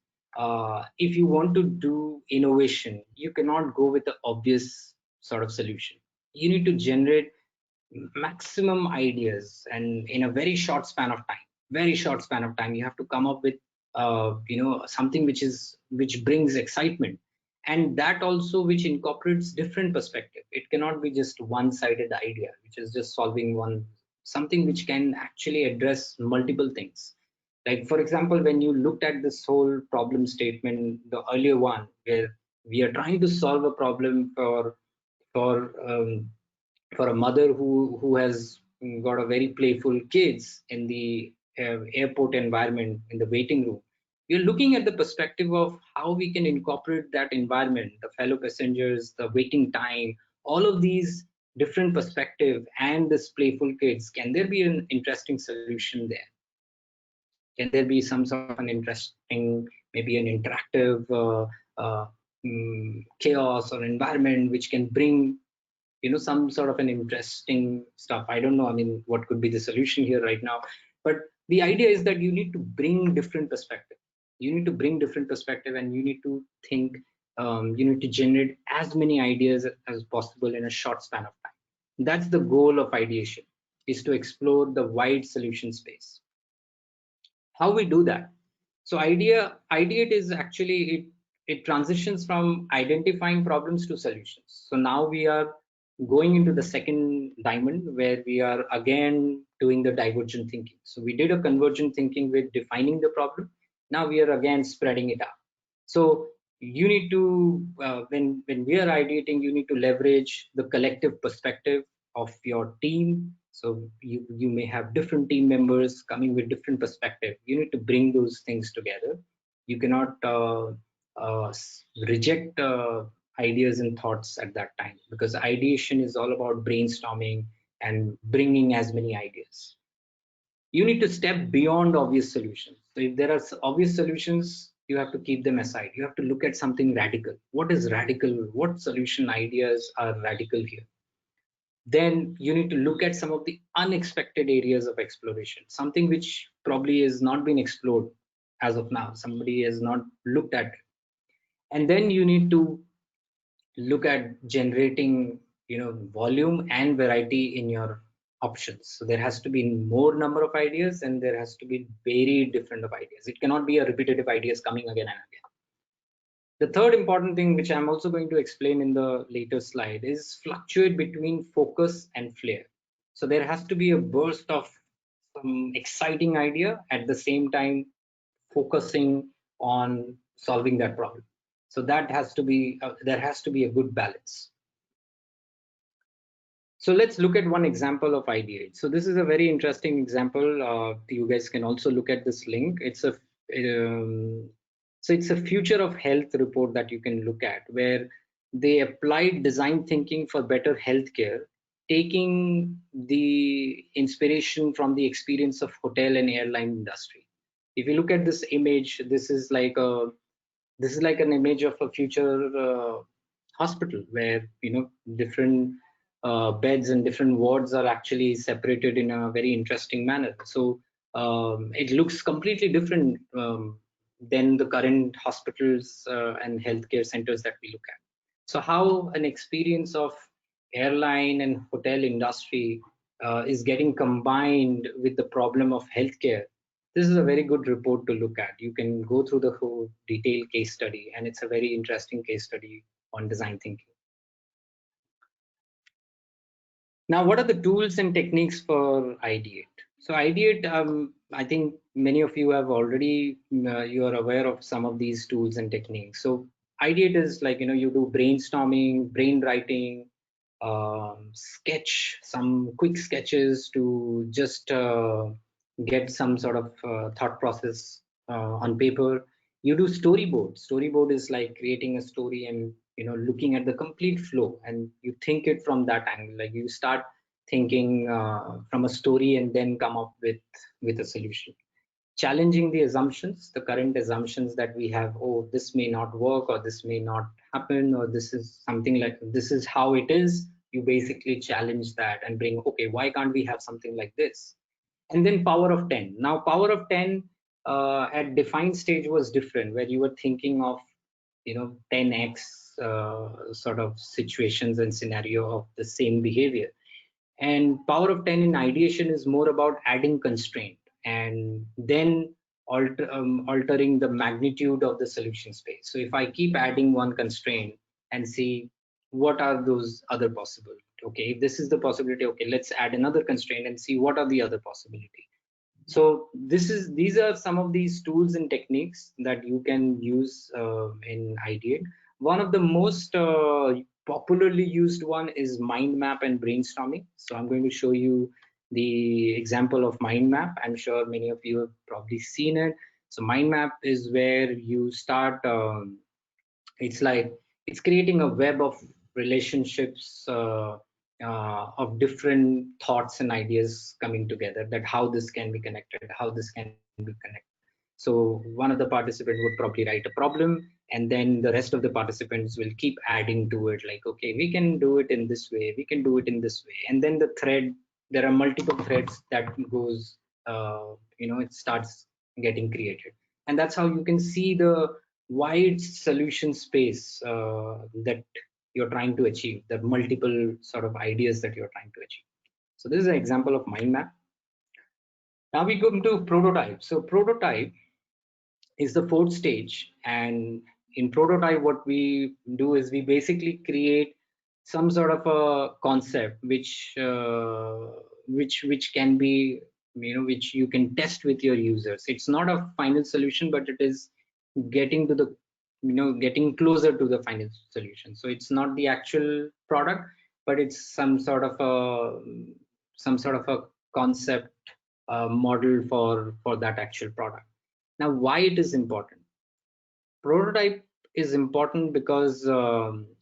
if you want to do innovation, you cannot go with the obvious sort of solution. You need to generate maximum ideas, and in a very short span of time. Very short span of time, you have to come up with something which brings excitement, and that also which incorporates different perspective. It cannot be just one-sided idea which is just solving one, something which can actually address multiple things. Like, for example, when you looked at this whole problem statement, the earlier one, where we are trying to solve a problem for um, for a mother who has got a very playful kids in the airport environment, in the waiting room. We're looking at the perspective of how we can incorporate that environment, the fellow passengers, the waiting time, all of these different perspective, and this playful kids. Can there be an interesting solution there? Can there be some sort of an interesting, maybe an interactive chaos or environment which can bring some sort of an interesting stuff? I don't know, I mean, what could be the solution here right now? But the idea is that you need to bring different perspective. You need to bring different perspective, and you need to think, you need to generate as many ideas as possible in a short span of time. That's the goal of ideation, is to explore the wide solution space. How we do that? So ideate is actually, it transitions from identifying problems to solutions. So now we are going into the second diamond, where we are again doing the divergent thinking. So we did a convergent thinking with defining the problem. Now we are again spreading it out. So you need to, when we are ideating, you need to leverage the collective perspective of your team. So you may have different team members coming with different perspective. You need to bring those things together. You cannot reject ideas and thoughts at that time, because ideation is all about brainstorming and bringing as many ideas. You need to step beyond obvious solutions. So if there are obvious solutions, you have to keep them aside. You have to look at something radical. What is radical? What solution ideas are radical here? Then you need to look at some of the unexpected areas of exploration, something which probably has not been explored as of now. Somebody has not looked at it. And then you need to look at generating, volume and variety in your options. So there has to be more number of ideas, and there has to be very different of ideas. It cannot be a repetitive ideas coming again and again. The third important thing, which I'm also going to explain in the later slide, is fluctuate between focus and flair. So there has to be a burst of some exciting idea at the same time focusing on solving that problem. So that has to be there has to be a good balance. So let's look at one example of Ideate. So this is a very interesting example. You guys can also look at this link. It's a future of health report that you can look at, where they applied design thinking for better healthcare, taking the inspiration from the experience of hotel and airline industry. If you look at this image, this is like an image of a future hospital where different beds and different wards are actually separated in a very interesting manner. So it looks completely different than the current hospitals and healthcare centers that we look at. So how an experience of airline and hotel industry is getting combined with the problem of healthcare. This is a very good report to look at. You can go through the whole detailed case study, and it's a very interesting case study on design thinking. Now, what are the tools and techniques for Ideate? So Ideate, I think many of you have already, you are aware of some of these tools and techniques. So Ideate is like, you do brainstorming, brain writing, sketch, some quick sketches to just get some sort of thought process on paper. You do storyboard. Storyboard is like creating a story and looking at the complete flow, and you think it from that angle. Like you start thinking from a story and then come up with a solution. Challenging the assumptions, the current assumptions that we have. Oh, this may not work, or this may not happen, or this is something like this is how it is. You basically challenge that and bring, okay, why can't we have something like this? And then power of 10. Now power of 10 at defined stage was different, where you were thinking of 10x sort of situations and scenario of the same behavior. And power of 10 in ideation is more about adding constraint and then altering the magnitude of the solution space. So if I keep adding one constraint and see what are those other possibilities. Okay, if this is the possibility, okay, let's add another constraint and see what are the other possibility. So these are some of these tools and techniques that you can use in Ideate. One of the most popularly used one is mind map and brainstorming. So I'm going to show you the example of mind map. I'm sure many of you have probably seen it. So mind map is where you start it's like it's creating a web of relationships of different thoughts and ideas coming together, that how this can be connected, how this can be connected. So one of the participants would probably write a problem, and then the rest of the participants will keep adding to it, like, okay, we can do it in this way, we can do it in this way. And then the thread, there are multiple threads that goes it starts getting created. And that's how you can see the wide solution space that you're trying to achieve, the multiple sort of ideas that you're trying to achieve. So this is an example of mind map. Now we go into prototype. So prototype is the fourth stage, and in prototype what we do is we basically create some sort of a concept which can be which you can test with your users. It's not a final solution, but it is getting to the getting closer to the final solution. So it's not the actual product, but it's some sort of a concept model for that actual product. Now, why it is important? Prototype is important because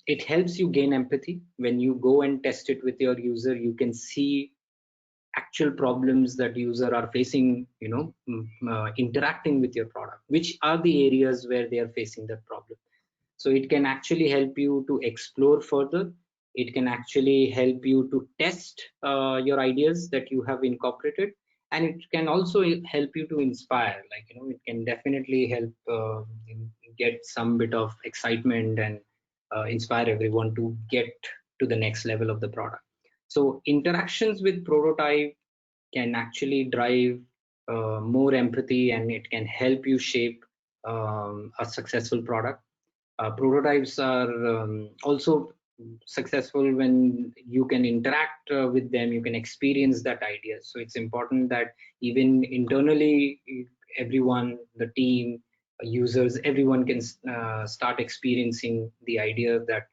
it helps you gain empathy. When you go and test it with your user, you can see actual problems that user are facing, interacting with your product, which are the areas where they are facing that problem. So it can actually help you to explore further. It can actually help you to test your ideas that you have incorporated, and it can also help you to inspire. Like it can definitely help get some bit of excitement and inspire everyone to get to the next level of the product. So interactions with prototype can actually drive more empathy, and it can help you shape a successful product. Prototypes are also successful when you can interact with them, you can experience that idea. So it's important that even internally, everyone, the team, users, everyone can start experiencing the idea that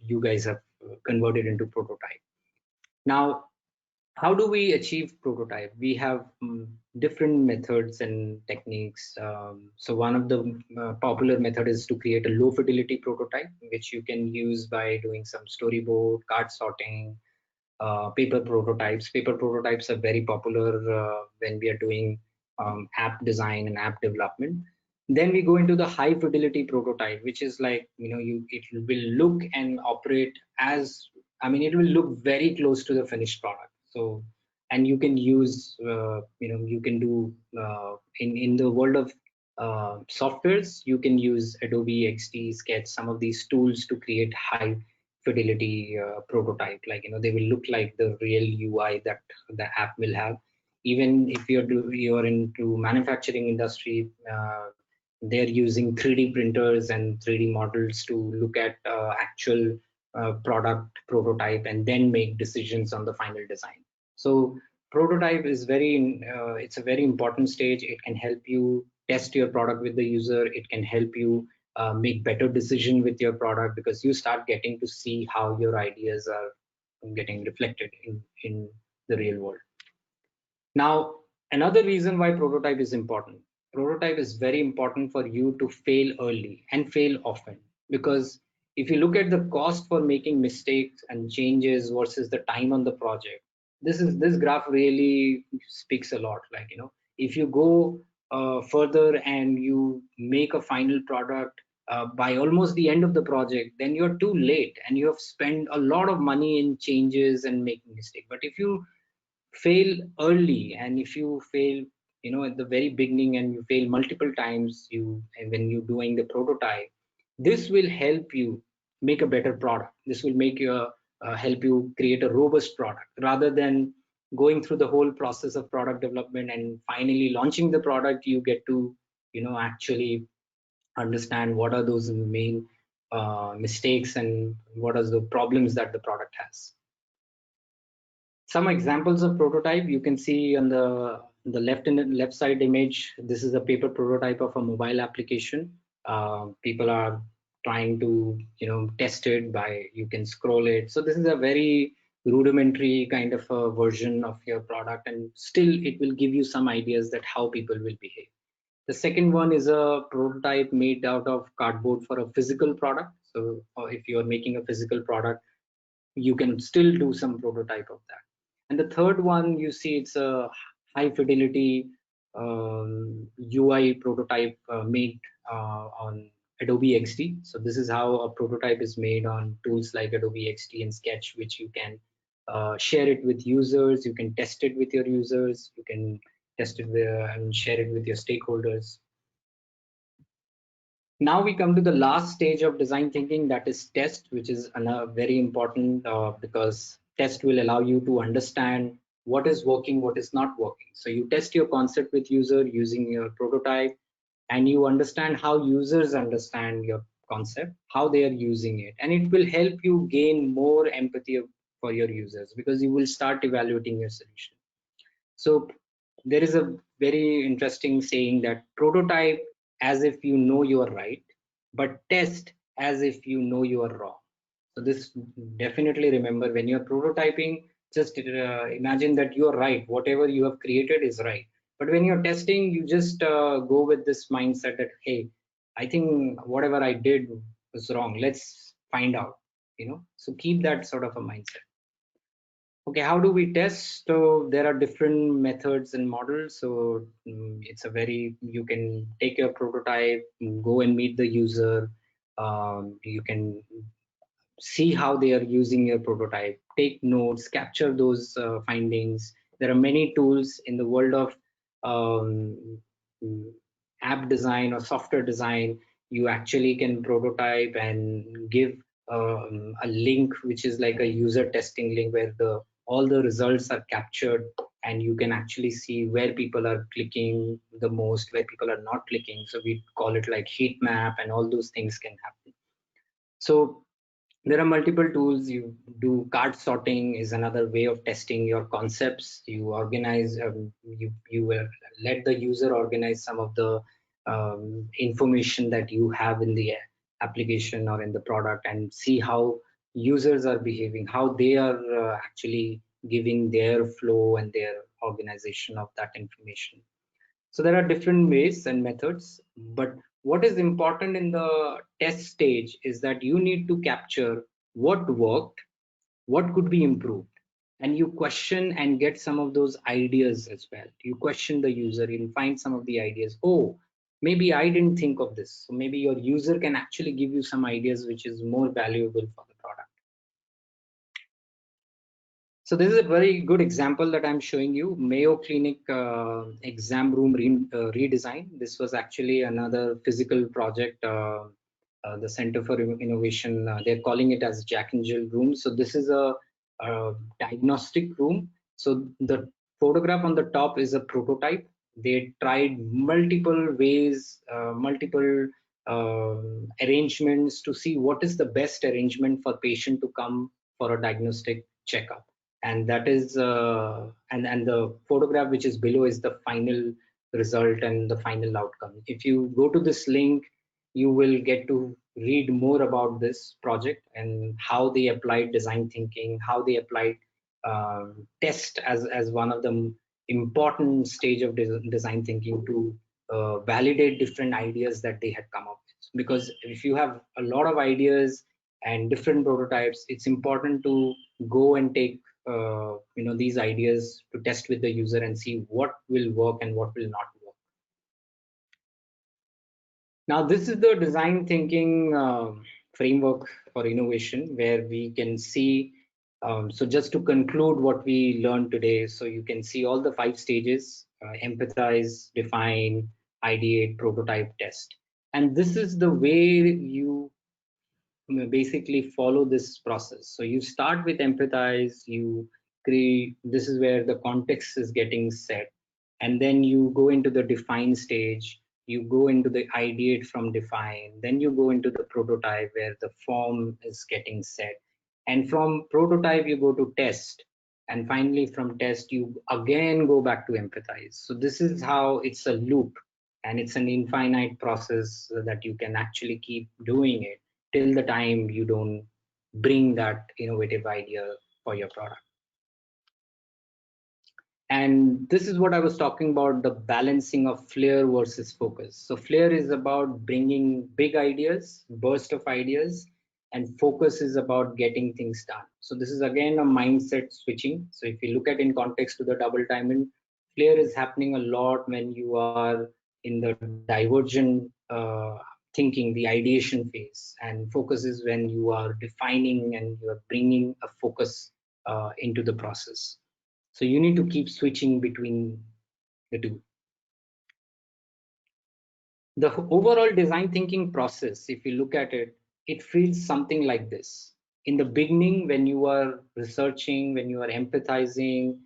you guys have converted into prototype. Now, how do we achieve prototype? We have different methods and techniques. So one of the popular method is to create a low fidelity prototype, which you can use by doing some storyboard, card sorting, paper prototypes. Paper prototypes are very popular when we are doing app design and app development. Then we go into the high fidelity prototype, which is like, it will look and operate as, it will look very close to the finished product. So, and you can use, you can do in the world of softwares, you can use Adobe XD, Sketch, some of these tools to create high fidelity prototype. Like, they will look like the real UI that the app will have. Even if you're into manufacturing industry, they're using 3D printers and 3D models to look at actual product prototype and then make decisions on the final design. So prototype is it's a very important stage. It can help you test your product with the user. It can help you make better decision with your product, because you start getting to see how your ideas are getting reflected in the real world. Now, another reason why prototype is important. Prototype is very important for you to fail early and fail often, because if you look at the cost for making mistakes and changes versus the time on the project, this graph really speaks a lot. Like, if you go further and you make a final product by almost the end of the project, then you're too late and you have spent a lot of money in changes and making mistakes. But if you fail early, and if you fail at the very beginning and you fail multiple times, and when you're doing the prototype, this will help you make a better product. This will make you help you create a robust product, rather than going through the whole process of product development and finally launching the product. You get to actually understand what are those main mistakes and what are the problems that the product has. Some examples of prototype you can see on the left side image. This is a paper prototype of a mobile application. People are trying to test it by, you can scroll it. So this is a very rudimentary kind of a version of your product, and still it will give you some ideas that how people will behave. The second one is a prototype made out of cardboard for a physical product. So if you are making a physical product, you can still do some prototype of that. And the third one, you see, it's a high fidelity UI prototype made on Adobe XD. So this is how a prototype is made on tools like Adobe XD and Sketch, which you can share it with users. You can test it with your users. You can test it and share it with your stakeholders. Now we come to the last stage of design thinking, that is test, which is very important because test will allow you to understand what is working, what is not working. So you test your concept with user using your prototype, and you understand how users understand your concept, how they are using it, and it will help you gain more empathy for your users, because you will start evaluating your solution. So there is a very interesting saying that prototype as if you know you are right, but test as if you know you are wrong. So this, definitely remember, when you're prototyping, just imagine that you are right. Whatever you have created is right. But when you're testing, you just go with this mindset that, hey, I think whatever I did was wrong. Let's find out, so keep that sort of a mindset. Okay, how do we test? So there are different methods and models. So it's a very, you can take your prototype, go and meet the user. You can see how they are using your prototype, take notes, capture those findings. There are many tools in the world of um, app design or software design. you actually can prototype and give a link which is like a user testing link where all the results are captured, and you can actually see where people are clicking the most, where people are not clicking. So we call it like heat map, and all those things can happen. So there are multiple tools. You do card sorting is another way of testing your concepts. You organize, you will let the user organize some of the information that you have in the application or in the product, and see how users are behaving, how they are actually giving their flow and their organization of that information. So there are different ways and methods, but what is important in the test stage is that you need to capture what worked, what could be improved, and you question and get some of those ideas as well. You question the user and find some of the ideas. Oh, maybe I didn't think of this. So maybe your user can actually give you some ideas which is more valuable for the product. So this is a very good example that I'm showing you, Mayo Clinic exam room redesign. This was actually another physical project, the Center for Innovation, they're calling it as Jack and Jill room. So this is a diagnostic room. So the photograph on the top is a prototype. They tried multiple ways, multiple arrangements to see what is the best arrangement for patient to come for a diagnostic checkup, and that is and the photograph which is below is the final result and the final outcome. If you go to this link, you will get to read more about this project and how they applied design thinking, how they applied test as one of the important stage of design thinking to validate different ideas that they had come up with. Because if you have a lot of ideas and different prototypes, it's important to go and take these ideas to test with the user and see what will work and what will not work. Now, this is the design thinking framework for innovation, where we can see, so just to conclude what we learned today, so you can see all the 5 stages: empathize, define, ideate, prototype, test. And this is the way you basically follow this process. So you start with empathize, you create, this is where the context is getting set, and then you go into the define stage, you go into the ideate from define, then you go into the prototype where the form is getting set, and from prototype you go to test, and finally from test you again go back to empathize. So this is how it's a loop, and it's an infinite process that you can actually keep doing it till the time you don't bring that innovative idea for your product. And this is what I was talking about, the balancing of flair versus focus. So flair is about bringing big ideas, burst of ideas, and focus is about getting things done. So this is again a mindset switching. So if you look at in context to the double diamond, flair is happening a lot when you are in the divergent thinking, the ideation phase, and focus is when you are defining and you are bringing a focus into the process. So you need to keep switching between the two. The overall design thinking process, if you look at it, it feels something like this. In the beginning, when you are researching, when you are empathizing,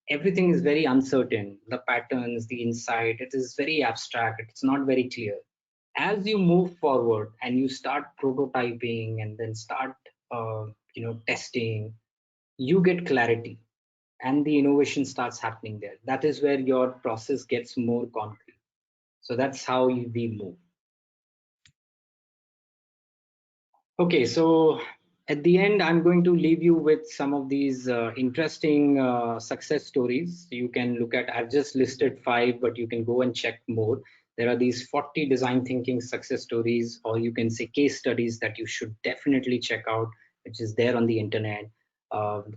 everything is very uncertain. The patterns, the insight, it is very abstract. It's not very clear. As you move forward and you start prototyping and then start, testing, you get clarity and the innovation starts happening there. That is where your process gets more concrete. So that's how we move. Okay, so at the end, I'm going to leave you with some of these interesting success stories. You can look at, I've just listed 5, but you can go and check more. There are these 40 design thinking success stories, or you can say case studies that you should definitely check out, which is there on the internet.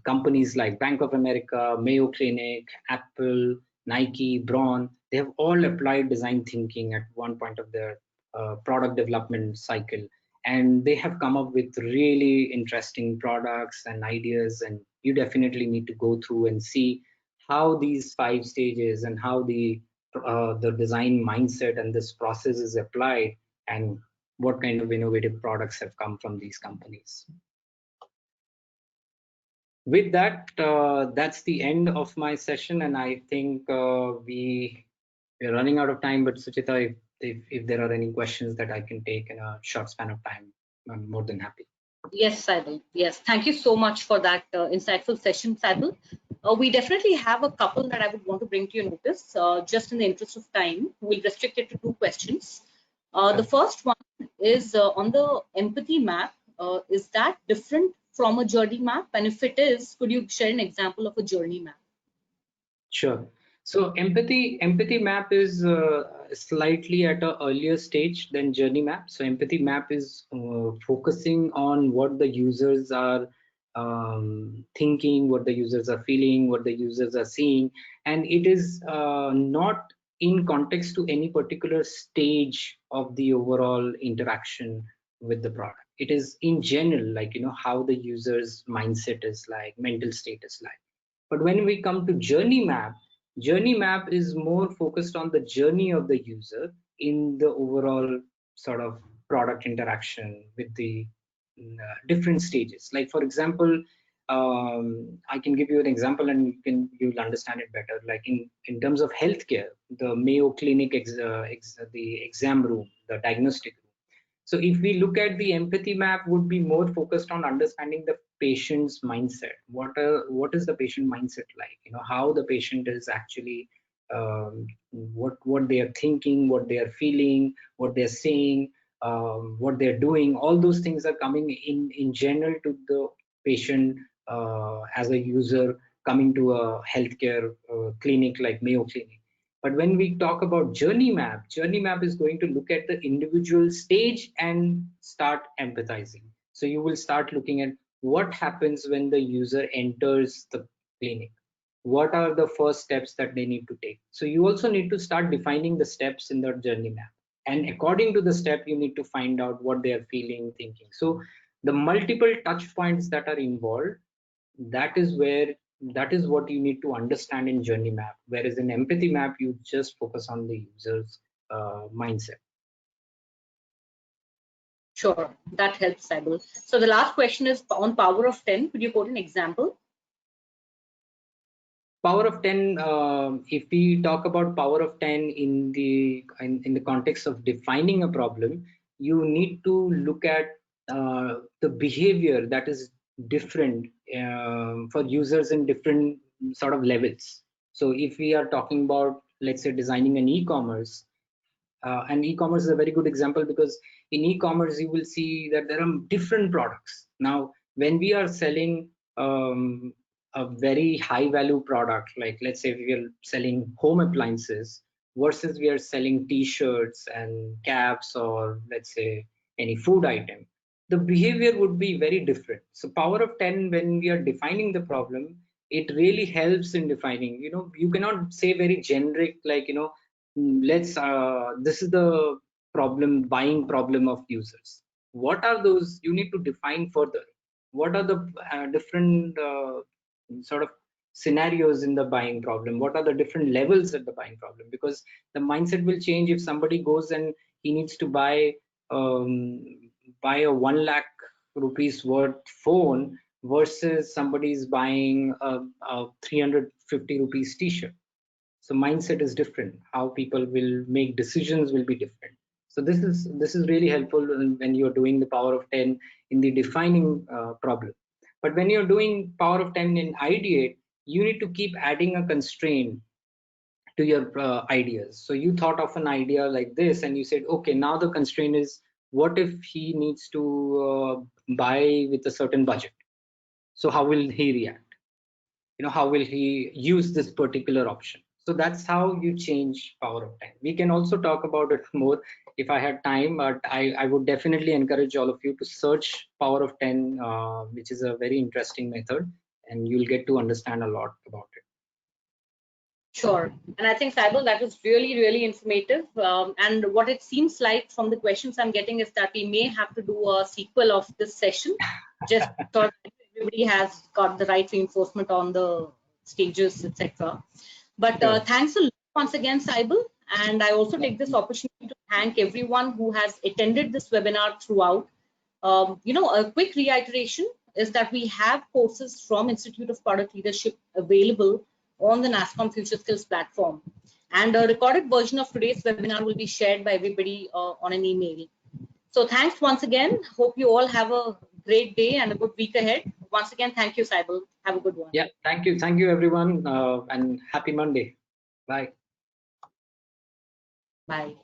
Companies like Bank of America, Mayo Clinic, Apple, Nike, Braun, they have all applied design thinking at one point of their product development cycle, and they have come up with really interesting products and ideas, and you definitely need to go through and see how these 5 stages and how the design mindset and this process is applied and what kind of innovative products have come from these companies. With that, that's the end of my session, and I think we're running out of time. But Suchita, if there are any questions that I can take in a short span of time, I'm more than happy. Yes, Saibal. Yes, thank you so much for that insightful session, Saibal. We definitely have a couple that I would want to bring to your notice. Just in the interest of time, we'll restrict it to 2 questions. The first one is on the empathy map. Is that different from a journey map? And if it is, could you share an example of a journey map? Sure. So empathy map is slightly at an earlier stage than journey map. So empathy map is focusing on what the users are thinking, what the users are feeling, what the users are seeing, and it is not in context to any particular stage of the overall interaction with the product. It is in general, like, how the user's mindset is like, mental state is like. But when we come to journey map is more focused on the journey of the user in the overall sort of product interaction with the different stages. Like, for example, I can give you an example and you'll understand it better. Like in terms of healthcare, the Mayo Clinic, the exam room, the diagnostic room. So if we look at the empathy map, would be more focused on understanding the patient's mindset. What is the patient mindset like? How the patient is actually, what they are thinking, what they are feeling, what they're saying, what they're doing. All those things are coming in general to the patient as a user coming to a healthcare clinic like Mayo Clinic. But when we talk about journey map is going to look at the individual stage and start empathizing. So you will start looking at what happens when the user enters the clinic. What are the first steps that they need to take? So you also need to start defining the steps in the journey map. And according to the step, you need to find out what they are feeling, thinking. So the multiple touch points that are involved, that is what you need to understand in journey map, whereas in empathy map you just focus on the user's mindset. Sure, that helps, Saibal. So the last question is on power of 10. Could you quote an example? Power of 10, if we talk about power of 10 in the context of defining a problem, you need to look at the behavior that is different for users in different sort of levels. So if we are talking about, let's say, designing an e-commerce, and e-commerce is a very good example, because in e-commerce you will see that there are different products. Now when we are selling a very high value product, like let's say we are selling home appliances versus we are selling t-shirts and caps, or let's say any food item, the behavior would be very different. So power of 10, when we are defining the problem, it really helps in defining. You cannot say very generic, like, this is the buying problem of users. What are those? You need to define further. What are the different sort of scenarios in the buying problem? What are the different levels of the buying problem? Because the mindset will change if somebody goes and he needs to buy a 1 lakh rupees worth phone versus somebody's buying a 350 rupees t-shirt. So mindset is different. How people will make decisions will be different. So this is really helpful when you're doing the power of 10 in the defining problem. But when you're doing power of 10 in ideate, you need to keep adding a constraint to your ideas. So you thought of an idea like this and you said, okay, now the constraint is, what if he needs to buy with a certain budget? So how will he react? How will he use this particular option? So that's how you change power of 10. We can also talk about it more if I had time, but I would definitely encourage all of you to search power of 10, which is a very interesting method, and you'll get to understand a lot about it. Sure. And I think, Saibal, that was really, really informative. And what it seems like from the questions I'm getting is that we may have to do a sequel of this session, just so that everybody has got the right reinforcement on the stages, etc. But thanks a lot once again, Saibal. And I also take this opportunity to thank everyone who has attended this webinar throughout. A quick reiteration is that we have courses from Institute of Product Leadership available on the Nasscom Future Skills platform. And a recorded version of today's webinar will be shared by everybody on an email. So thanks once again. Hope you all have a great day and a good week ahead. Once again, thank you, Saibal. Have a good one. Yeah, thank you everyone, and happy Monday. Bye. Bye.